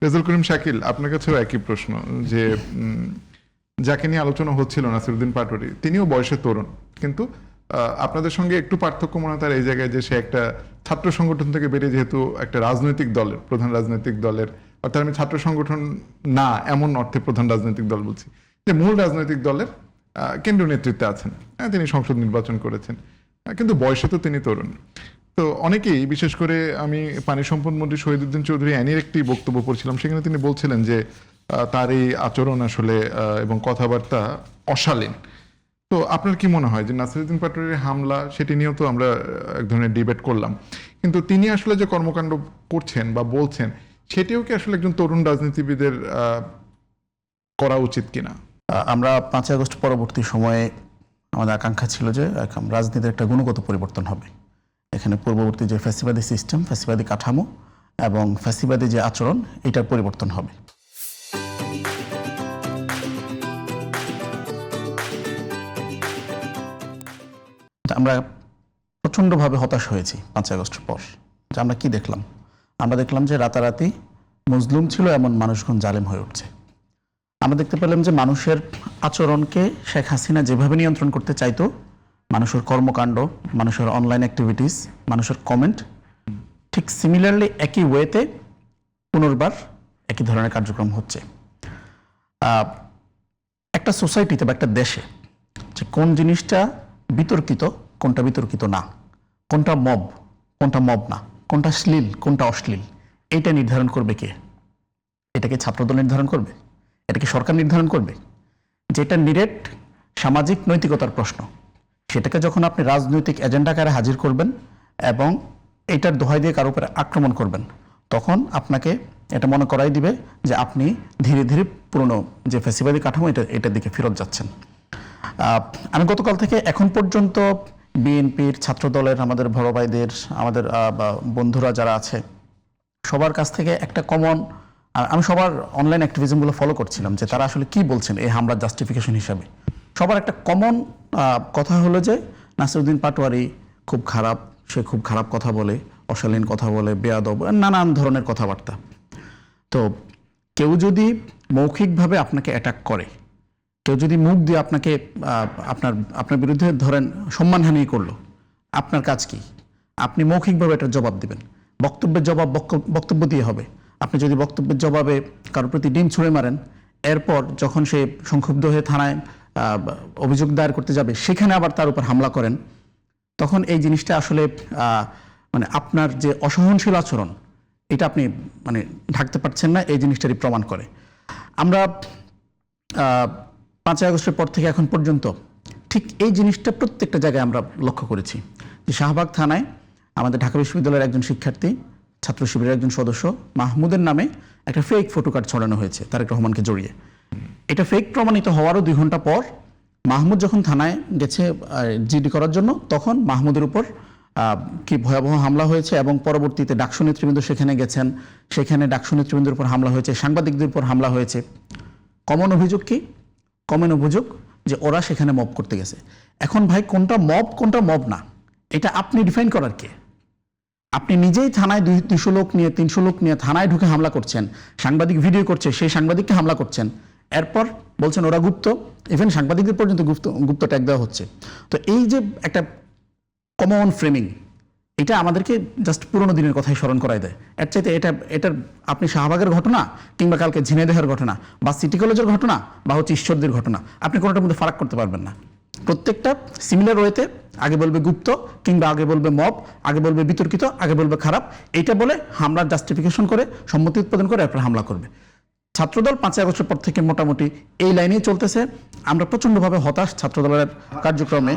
রেজাউল করিম শাকিল, আপনার কাছেও একই প্রশ্ন যে যাকে নিয়ে আলোচনা হচ্ছিল নাসিরউদ্দিন পাটোয়ারি, তিনিও বয়সে তরুণ, কিন্তু আপনাদের সঙ্গে একটু পার্থক্য মনে হয় তার এই জায়গায় যে সে একটা ছাত্র সংগঠন থেকে বেরিয়ে যেহেতু একটা রাজনৈতিক দলের প্রধান রাজনৈতিক দলের, অর্থাৎ আমি ছাত্র সংগঠন না এমন অর্থে প্রধান রাজনৈতিক দল বলছি, যে মূল রাজনৈতিক দলের কেন্দ্রীয় নেতৃত্বে আছেন, তিনি সংসদ নির্বাচন করেছেন, কিন্তু বয়সে তো তিনি তরুণ। তো অনেকেই, বিশেষ করে আমি পানি সম্পদ মন্ত্রী শহীদুদ্দিন চৌধুরী অ্যানির একটি বক্তব্য পড়ছিলাম, সেখানে তিনি বলছিলেন যে তার এই আচরণ আসলে এবং কথাবার্তা অশালীন। তো আপনার কি মনে হয় যে নাসিরউদ্দিন পাটোয়ারির হামলা, সেটি নিয়েও তো আমরা এক ধরনের ডিবেট করলাম, কিন্তু তিনি আসলে যে কর্মকাণ্ড করছেন বা বলছেন, সেটিও কি আসলে একজন তরুণ রাজনীতিবিদের করা উচিত কিনা? আমরা 5ই আগস্ট পরবর্তী সময়ে আমাদের আকাঙ্ক্ষা ছিল যে রাজনীতির একটা গুণগত পরিবর্তন হবে। এখানে পূর্ববর্তী যে ফ্যাসিবাদী সিস্টেম, ফ্যাসিবাদী কাঠামো এবং ফ্যাসিবাদী যে আচরণ, এটার পরিবর্তন হবে। আমরা প্রচণ্ডভাবে হতাশ হয়েছি 5ই আগস্টের পর। আমরা কি দেখলাম? আমরা দেখলাম যে রাতারাতি মজলুম ছিল এমন মানুষগণ জালেম হয়ে উঠছে। আমরা দেখতে পেলাম যে মানুষের আচরণকে শেখ হাসিনা যেভাবে নিয়ন্ত্রণ করতে চাইতো, মানুষের কর্মকাণ্ড, মানুষের অনলাইন অ্যাক্টিভিটিস, মানুষের কমেন্ট, ঠিক সিমিলারলি একই ওয়েতে পুনর্বার একই ধরনের কার্যক্রম হচ্ছে। একটা সোসাইটিতে বা একটা দেশে যে কোন জিনিসটা বিতর্কিত, কোনটা বিতর্কিত না, কোনটা মব, কোনটা মব না, কোনটা শ্লীল, কোনটা অশ্লীল, এইটা নির্ধারণ করবে কে? এটাকে ছাত্রদল নির্ধারণ করবে? এটাকে সরকার নির্ধারণ করবে? যেটা ডিরেক্ট সামাজিক নৈতিকতার প্রশ্ন, সেটাকে যখন আপনি রাজনৈতিক এজেন্ডা আকারে হাজির করবেন এবং এটার দোহাই দিয়ে কারো উপরে আক্রমণ করবেন, তখন আপনাকে এটা মনে করাই দিবে যে আপনি ধীরে ধীরে পুরনো যে ফ্যাসিবাদী কাঠামো, এটার দিকে ফেরত যাচ্ছেন। আমি গতকাল থেকে এখন পর্যন্ত বিএনপির, ছাত্রদলের, আমাদের বড় ভাইদের, আমাদের বন্ধুরা যারা আছে, সবার কাছ থেকে একটা কমন, আমি সবার অনলাইন অ্যাক্টিভিজমগুলো ফলো করছিলাম যে তারা আসলে কি বলছেন এই হামলার জাস্টিফিকেশন হিসাবে। সবার একটা কমন কথা হলো যে নাসিরউদ্দিন পাটোয়ারি খুব খারাপ, সে খুব খারাপ কথা বলে, অশালীন কথা বলে, বেয়াদব, নানান ধরনের কথাবার্তা। তো কেউ যদি মৌখিকভাবে আপনাকে অ্যাটাক করে, কেউ যদি মুখ দিয়ে আপনাকে আপনার বিরুদ্ধে ধরেন সম্মানহানি করলো, আপনার কাজ কি? আপনি মৌখিকভাবে এটার জবাব দিবেন। বক্তব্যের জবাব বক্তব্য দিয়ে হবে। আপনি যদি বক্তব্যের জবাবে কারোর প্রতি ডিম ছুঁড়ে মারেন, এরপর যখন সে সংক্ষুব্ধ হয়ে থানায় অভিযোগ দায়ের করতে যাবে, সেখানে আবার তার উপর হামলা করেন, তখন এই জিনিসটা আসলে মানে আপনার যে অসহনশীল আচরণ, এটা আপনি মানে ঢাকতে পারছেন না, এই জিনিসটারই প্রমাণ করে। আমরা 5ই আগস্টের পর থেকে এখন পর্যন্ত ঠিক এই জিনিসটা প্রত্যেকটা জায়গায় আমরা লক্ষ্য করেছি যে শাহবাগ থানায় আমাদের ঢাকা বিশ্ববিদ্যালয়ের একজন শিক্ষার্থী, ছাত্র শিবিরের একজন সদস্য মাহমুদের নামে একটা ফেক ফটো কার্ড ছড়ানো হয়েছে তারেক রহমানকে জড়িয়ে। এটা ফেক প্রমাণিত হওয়ারও 2 ঘন্টা পর মাহমুদ যখন থানায় গেছে জিডি করার জন্য, তখন মাহমুদের উপর কি ভয়াবহ হামলা হয়েছে এবং পরবর্তীতে ডাকসু নেতৃবৃন্দ সেখানে গেছেন, সেখানে ডাকসু নেতৃবৃন্দের উপর হামলা হয়েছে, সাংবাদিকদের উপর হামলা হয়েছে। কমন অভিযোগ কি? কমন অভিযোগ যে ওরা সেখানে মব করতে গেছে। এখন ভাই, কোনটা মব কোনটা মব না, এটা আপনি ডিফাইন করার কে? আপনি নিজেই থানায় 200 লোক নিয়ে, 300 লোক নিয়ে থানায় ঢুকে হামলা করছেন, সাংবাদিক ভিডিও করছে, সেই সাংবাদিককে হামলা করছেন, এরপর বলছেন ওরা গুপ্ত, ইভেন সাংবাদিকদের পর্যন্ত গুপ্ত ট্যাগ দেওয়া হচ্ছে। তো এই যে একটা কমন ফ্রেমিং, এটা আমাদেরকে জাস্ট পুরোনো দিনের কথাই স্মরণ করাই দেয়। এর চাইতে এটার আপনি শাহবাগের ঘটনা কিংবা কালকে ঝিনাইদহের ঘটনা বা সিটি কলেজের ঘটনা বা হচ্ছে ঈশ্বরদের ঘটনা, আপনি কোনোটার মধ্যে ফারাক করতে পারবেন না। প্রত্যেকটা সিমিলার ওয়েতে আগে বলবে গুপ্ত, কিংবা আগে বলবে মব, আগে বলবে বিতর্কিত, আগে বলবে খারাপ, এইটা বলে হামলার জাস্টিফিকেশন করে, সম্মতি উৎপাদন করে এরপর হামলা করবে। ছাত্রদল 5ই আগস্টের পর থেকে মোটামুটি এই লাইনেই চলতেছে। আমরা প্রচণ্ডভাবে হতাশ ছাত্রদলের কার্যক্রমে।